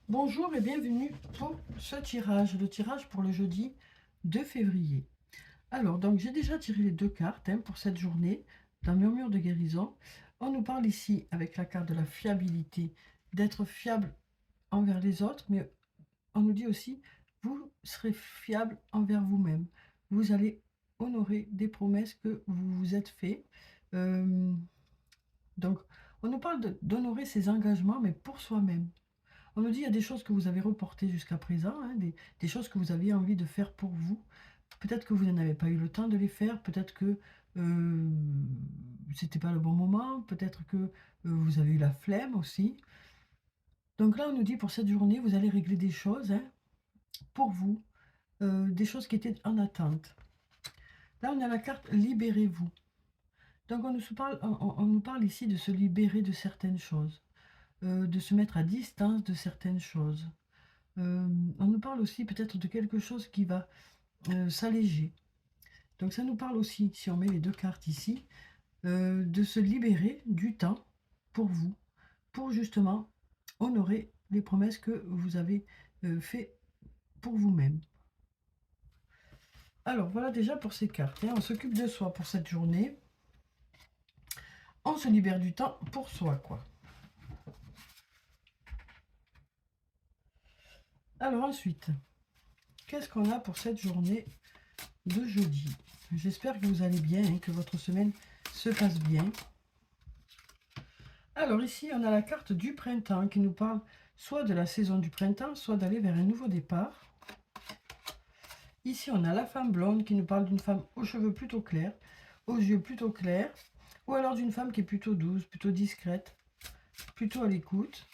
Bonjour et bienvenue pour ce tirage, le tirage pour le jeudi 2 février. Alors, donc j'ai déjà tiré les deux cartes pour cette journée d'un murmure de guérison. On nous parle ici, avec la carte de la fiabilité, d'être fiable envers les autres, mais on nous dit aussi, vous serez fiable envers vous-même. Vous allez honorer des promesses que vous vous êtes fait. Euh, donc, on nous parle d'honorer ses engagements, mais pour soi-même. On nous dit il y a des choses que vous avez reportées jusqu'à présent, des choses que vous aviez envie de faire pour vous. Peut-être que vous n'en avez pas eu le temps de les faire, peut-être que euh, c'était pas le bon moment, peut-être que vous avez eu la flemme aussi. Donc là, on nous dit pour cette journée, vous allez régler des choses pour vous, des choses qui étaient en attente. Là, on a la carte Libérez-vous. Donc on nous parle ici de se libérer de certaines choses, de se mettre à distance de certaines choses. On nous parle aussi peut-être de quelque chose qui va s'alléger. Donc ça nous parle aussi, si on met les deux cartes ici, de se libérer du temps pour vous, pour justement honorer les promesses que vous avez fait pour vous-même. Alors voilà déjà pour ces cartes. On s'occupe de soi pour cette journée. On se libère du temps pour soi, quoi. Alors ensuite, qu'est-ce qu'on a pour cette journée de jeudi? J'espère que vous allez bien, que votre semaine se passe bien. Alors ici, on a la carte du printemps qui nous parle soit de la saison du printemps, soit d'aller vers un nouveau départ. Ici, on a la femme blonde qui nous parle d'une femme aux cheveux plutôt clairs, aux yeux plutôt clairs, ou alors d'une femme qui est plutôt douce, plutôt discrète, plutôt à l'écoute.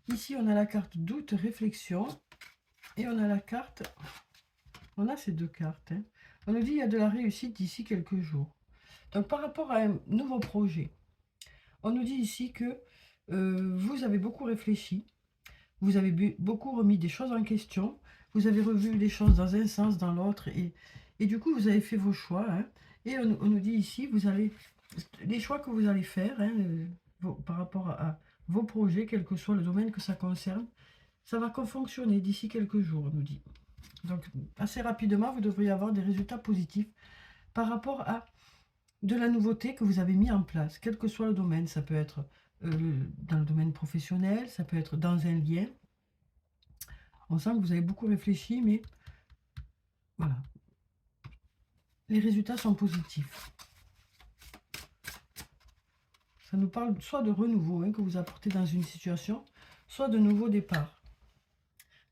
Ici, on a la carte doute, réflexion, et on a la carte, on a ces deux cartes. On nous dit qu'il y a de la réussite d'ici quelques jours. Donc par rapport à un nouveau projet, on nous dit ici que vous avez beaucoup réfléchi, vous avez beaucoup remis des choses en question, vous avez revu les choses dans un sens, dans l'autre, et du coup, vous avez fait vos choix. Et on nous dit ici, vous allez, les choix que vous allez faire par rapport à vos projets, quel que soit le domaine que ça concerne, ça va fonctionner d'ici quelques jours, on nous dit. Donc, assez rapidement, vous devriez avoir des résultats positifs par rapport à de la nouveauté que vous avez mis en place, quel que soit le domaine. Ça peut être dans le domaine professionnel, ça peut être dans un lien. On sent que vous avez beaucoup réfléchi, mais voilà. Les résultats sont positifs. Ça nous parle soit de renouveau que vous apportez dans une situation, soit de nouveau départ.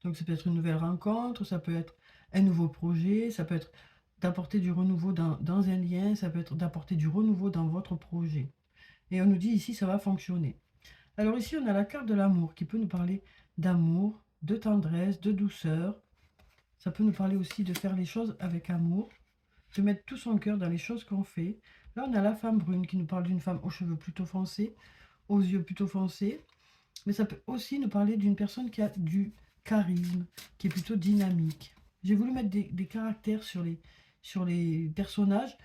Donc ça peut être une nouvelle rencontre, ça peut être un nouveau projet, ça peut être d'apporter du renouveau dans un lien, ça peut être d'apporter du renouveau dans votre projet. Et on nous dit ici, ça va fonctionner. Alors ici, on a la carte de l'amour qui peut nous parler d'amour, de tendresse, de douceur. Ça peut nous parler aussi de faire les choses avec amour, de mettre tout son cœur dans les choses qu'on fait. Là, on a la femme brune qui nous parle d'une femme aux cheveux plutôt foncés, aux yeux plutôt foncés. Mais ça peut aussi nous parler d'une personne qui a du charisme, qui est plutôt dynamique. J'ai voulu mettre des caractères sur les personnages.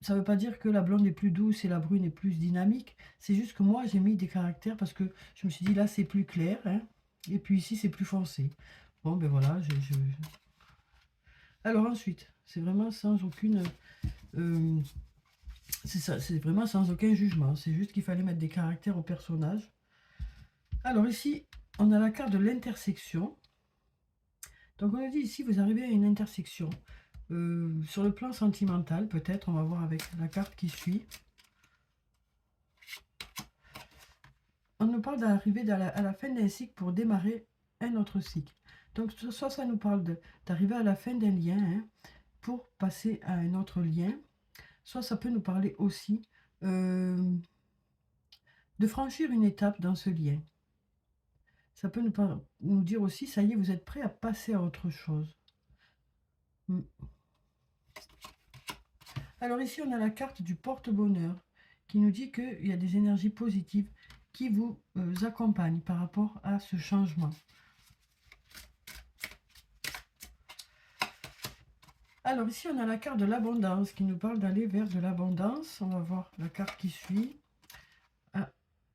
Ça ne veut pas dire que la blonde est plus douce et la brune est plus dynamique. C'est juste que moi, j'ai mis des caractères parce que je me suis dit, là, c'est plus clair. Et puis ici, c'est plus foncé. Bon, ben voilà. Alors ensuite, c'est vraiment sans aucune... euh, c'est vraiment sans aucun jugement. C'est juste qu'il fallait mettre des caractères au personnage. Alors ici, on a la carte de l'intersection. Donc on nous dit ici, vous arrivez à une intersection. Sur le plan sentimental, peut-être, on va voir avec la carte qui suit. On nous parle d'arriver à la fin d'un cycle pour démarrer un autre cycle. Donc soit ça nous parle d'arriver à la fin d'un lien pour passer à un autre lien, soit ça peut nous parler aussi de franchir une étape dans ce lien. Ça peut nous dire aussi, ça y est, vous êtes prêt à passer à autre chose. Alors ici, on a la carte du porte-bonheur qui nous dit qu'il y a des énergies positives qui vous accompagnent par rapport à ce changement. Alors ici, on a la carte de l'abondance qui nous parle d'aller vers de l'abondance. On va voir la carte qui suit. Ah,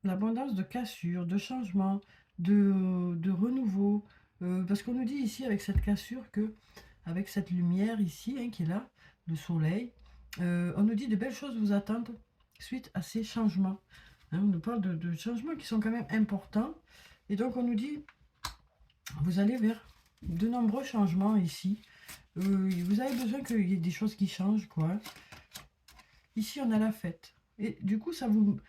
l'abondance de cassures, de changements, de renouveau. Parce qu'on nous dit ici avec cette cassure que, avec cette lumière ici, hein, qui est là, le soleil, on nous dit de belles choses vous attendent suite à ces changements. Hein, on nous parle de changements qui sont quand même importants. Et donc on nous dit, vous allez vers de nombreux changements ici. Vous avez besoin qu'il y ait des choses qui changent, quoi. Ici, on a la fête. Et du coup, ça vous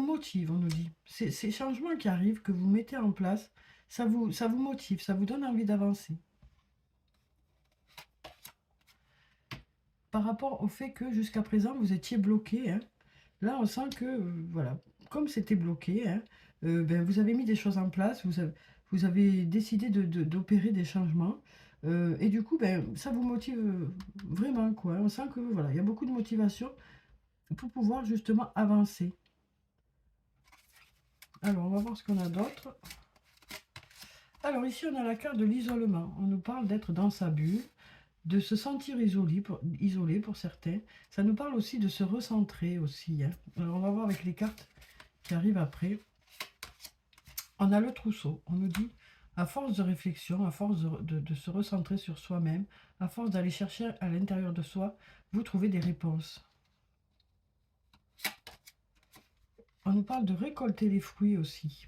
motive, on nous dit. Ces changements qui arrivent, que vous mettez en place, ça vous motive, ça vous donne envie d'avancer. Par rapport au fait que jusqu'à présent, vous étiez bloqué. Hein. Là, on sent que, voilà, comme c'était bloqué, hein, ben, vous avez mis des choses en place, vous avez décidé d'opérer des changements. Et du coup, ben, ça vous motive vraiment, quoi. On sent que, voilà, il y a beaucoup de motivation pour pouvoir justement avancer. Alors, on va voir ce qu'on a d'autre. Alors, ici, on a la carte de l'isolement. On nous parle d'être dans sa bulle, de se sentir isolé pour certains. Ça nous parle aussi de se recentrer aussi. Hein. Alors, on va voir avec les cartes qui arrivent après. On a le trousseau. On nous dit, à force de réflexion, à force de se recentrer sur soi-même, à force d'aller chercher à l'intérieur de soi, vous trouvez des réponses. On nous parle de récolter les fruits aussi.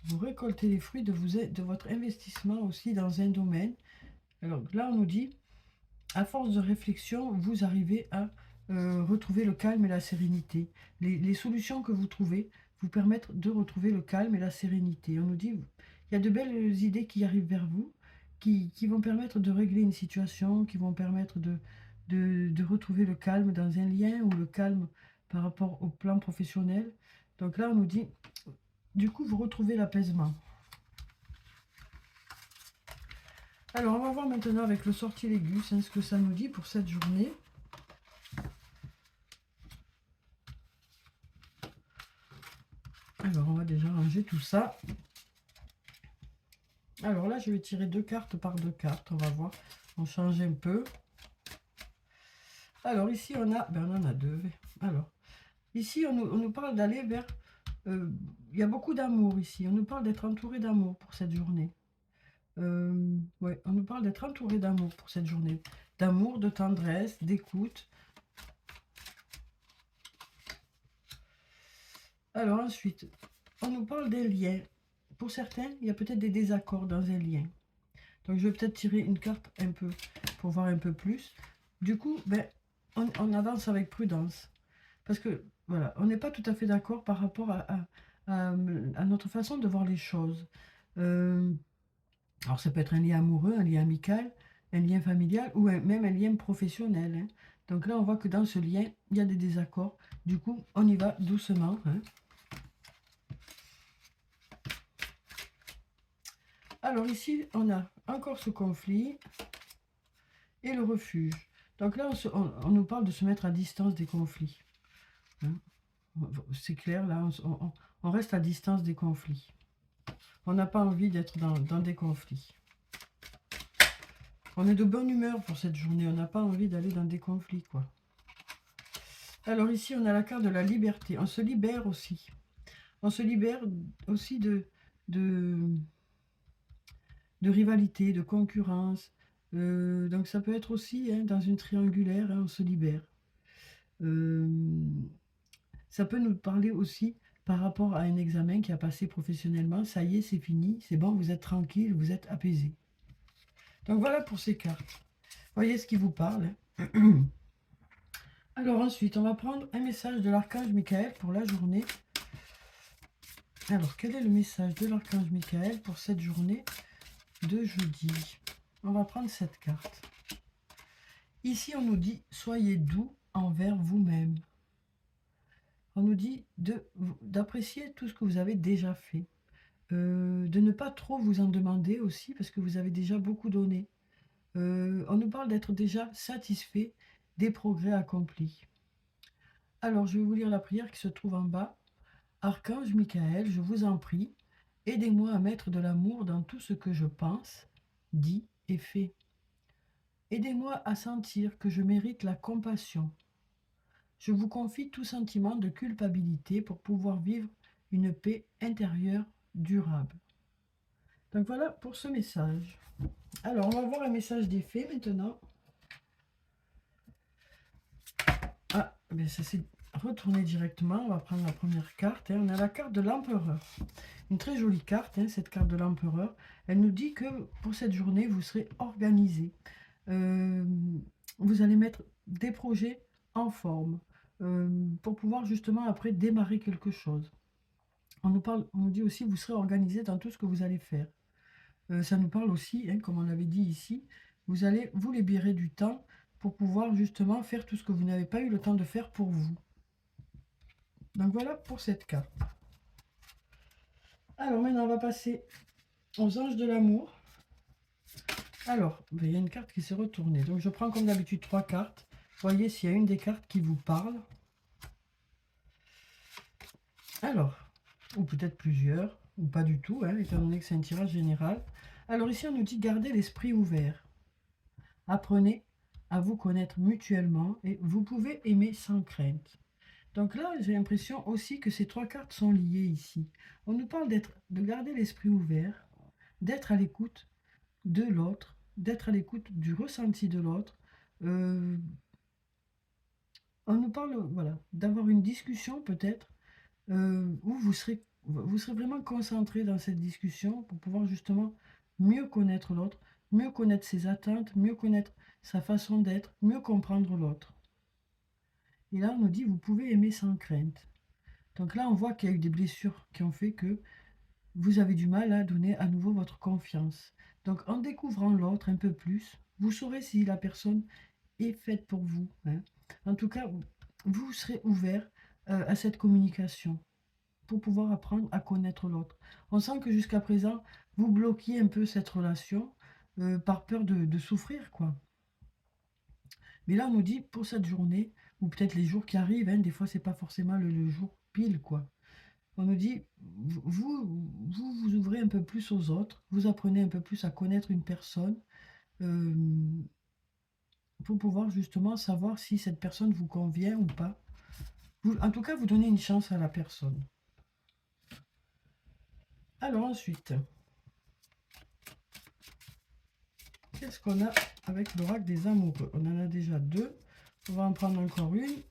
Vous récoltez les fruits de votre investissement aussi dans un domaine. Alors là, on nous dit, à force de réflexion, vous arrivez à retrouver le calme et la sérénité. Les solutions que vous trouvez vous permettent de retrouver le calme et la sérénité. On nous dit, il y a de belles idées qui arrivent vers vous, qui vont permettre de régler une situation, qui vont permettre de retrouver le calme dans un lien ou le calme par rapport au plan professionnel. Donc là, on nous dit, du coup, vous retrouvez l'apaisement. Alors, on va voir maintenant avec le sortilègus hein, ce que ça nous dit pour cette journée. Alors, on va déjà ranger tout ça. Alors là, je vais tirer 2 cartes par 2 cartes. On va voir. On change un peu. Alors, ici, on en a 2. Alors, ici, on nous parle d'aller vers... il y a beaucoup d'amour ici. On nous parle d'être entouré d'amour pour cette journée. Ouais, on nous parle d'être entouré d'amour pour cette journée. D'amour, de tendresse, d'écoute. Alors ensuite, on nous parle des liens. Pour certains, il y a peut-être des désaccords dans un lien. Donc je vais peut-être tirer une carte un peu pour voir un peu plus. Du coup, ben, on avance avec prudence. Parce que, voilà, on n'est pas tout à fait d'accord par rapport à notre façon de voir les choses. Alors ça peut être un lien amoureux, un lien amical, un lien familial ou même un lien professionnel. Hein. Donc là, on voit que dans ce lien, il y a des désaccords. Du coup, on y va doucement. Hein. Alors ici, on a encore ce conflit et le refuge. Donc là, on nous parle de se mettre à distance des conflits. Hein. C'est clair, là, on reste à distance des conflits. On n'a pas envie d'être dans des conflits. On est de bonne humeur pour cette journée. On n'a pas envie d'aller dans des conflits, quoi. Alors ici, on a la carte de la liberté. On se libère aussi. On se libère aussi de rivalité, de concurrence. Donc ça peut être aussi hein, dans une triangulaire, hein, on se libère. Ça peut nous parler aussi par rapport à un examen qui a passé professionnellement. Ça y est, c'est fini, c'est bon, vous êtes tranquille, vous êtes apaisé. Donc voilà pour ces cartes. Voyez ce qui vous parle. Alors ensuite, on va prendre un message de l'archange Michael pour la journée. Alors, quel est le message de l'archange Michael pour cette journée de jeudi? On va prendre cette carte. Ici, on nous dit, soyez doux envers vous-même. On nous dit d'apprécier tout ce que vous avez déjà fait. De ne pas trop vous en demander aussi, parce que vous avez déjà beaucoup donné. On nous parle d'être déjà satisfait des progrès accomplis. Alors, je vais vous lire la prière qui se trouve en bas. Archange Michael, je vous en prie, aidez-moi à mettre de l'amour dans tout ce que je pense, dis et fais. Aidez-moi à sentir que je mérite la compassion, Je vous confie tout sentiment de culpabilité pour pouvoir vivre une paix intérieure durable. Donc voilà pour ce message. Alors, on va voir un message des fées maintenant. Ah, mais ça s'est retourné directement. On va prendre la première carte. On a la carte de l'empereur. Une très jolie carte, cette carte de l'empereur. Elle nous dit que pour cette journée, vous serez organisé. Vous allez mettre des projets en forme pour pouvoir justement après démarrer quelque chose. On nous dit aussi vous serez organisé dans tout ce que vous allez faire. Ça nous parle aussi, comme on l'avait dit ici, vous allez vous libérer du temps pour pouvoir justement faire tout ce que vous n'avez pas eu le temps de faire pour vous. Donc voilà pour cette carte. Alors maintenant on va passer aux anges de l'amour. Alors, il y a une carte qui s'est retournée. Donc je prends comme d'habitude 3 cartes. Voyez s'il y a une des cartes qui vous parle. Alors, ou peut-être plusieurs, ou pas du tout, étant donné que c'est un tirage général. Alors ici, on nous dit gardez l'esprit ouvert. Apprenez à vous connaître mutuellement et vous pouvez aimer sans crainte. Donc là, j'ai l'impression aussi que ces 3 cartes sont liées ici. On nous parle de garder l'esprit ouvert, d'être à l'écoute de l'autre, d'être à l'écoute du ressenti de l'autre. On nous parle, voilà, d'avoir une discussion peut-être où vous serez vraiment concentré dans cette discussion pour pouvoir justement mieux connaître l'autre, mieux connaître ses attentes, mieux connaître sa façon d'être, mieux comprendre l'autre. Et là, on nous dit, vous pouvez aimer sans crainte. Donc là, on voit qu'il y a eu des blessures qui ont fait que vous avez du mal à donner à nouveau votre confiance. Donc en découvrant l'autre un peu plus, vous saurez si la personne est faite pour vous. En tout cas, vous serez ouvert à cette communication pour pouvoir apprendre à connaître l'autre. On sent que jusqu'à présent, vous bloquiez un peu cette relation par peur de souffrir, quoi. Mais là, on nous dit, pour cette journée, ou peut-être les jours qui arrivent, des fois, c'est pas forcément le jour pile, quoi. On nous dit, vous ouvrez un peu plus aux autres, vous apprenez un peu plus à connaître une personne, pour pouvoir justement savoir si cette personne vous convient ou pas. En tout cas, vous donnez une chance à la personne. Alors ensuite, qu'est-ce qu'on a avec l'oracle des amoureux? On en a déjà 2. On va en prendre encore une.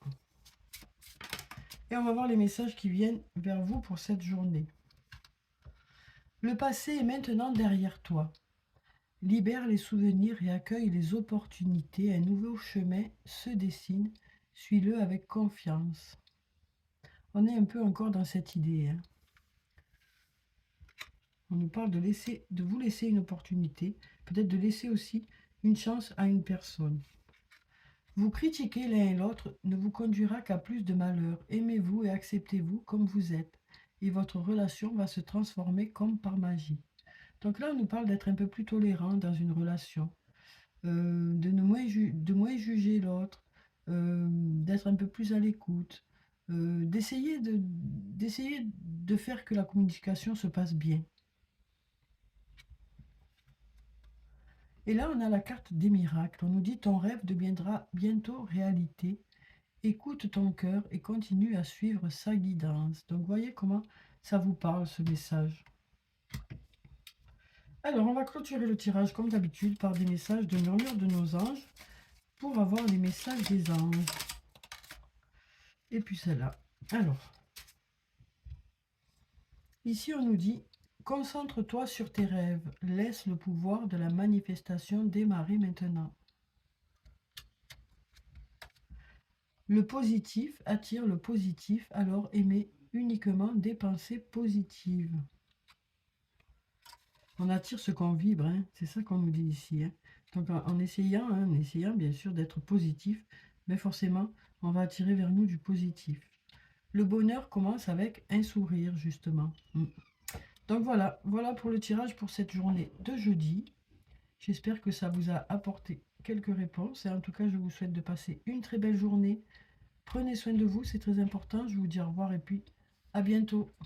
Et on va voir les messages qui viennent vers vous pour cette journée. Le passé est maintenant derrière toi. Libère les souvenirs et accueille les opportunités. Un nouveau chemin se dessine. Suis-le avec confiance. On est un peu encore dans cette idée. On nous parle de vous laisser une opportunité, peut-être de laisser aussi une chance à une personne. Vous critiquer l'un et l'autre ne vous conduira qu'à plus de malheur. Aimez-vous et acceptez-vous comme vous êtes, et votre relation va se transformer comme par magie. Donc là, on nous parle d'être un peu plus tolérant dans une relation, de moins juger l'autre, d'être un peu plus à l'écoute, d'essayer de faire que la communication se passe bien. Et là, on a la carte des miracles. On nous dit ton rêve deviendra bientôt réalité. Écoute ton cœur et continue à suivre sa guidance. Donc, voyez comment ça vous parle, ce message. Alors, on va clôturer le tirage, comme d'habitude, par des messages de murmure de nos anges, pour avoir les messages des anges. Et puis celle-là. Alors, ici, on nous dit... Concentre-toi sur tes rêves. Laisse le pouvoir de la manifestation démarrer maintenant. Le positif attire le positif, alors aimez uniquement des pensées positives. On attire ce qu'on vibre, c'est ça qu'on nous dit ici. Donc en essayant bien sûr d'être positif, mais forcément, on va attirer vers nous du positif. Le bonheur commence avec un sourire, justement. Donc voilà pour le tirage pour cette journée de jeudi. J'espère que ça vous a apporté quelques réponses. Et en tout cas, je vous souhaite de passer une très belle journée. Prenez soin de vous, c'est très important. Je vous dis au revoir et puis à bientôt.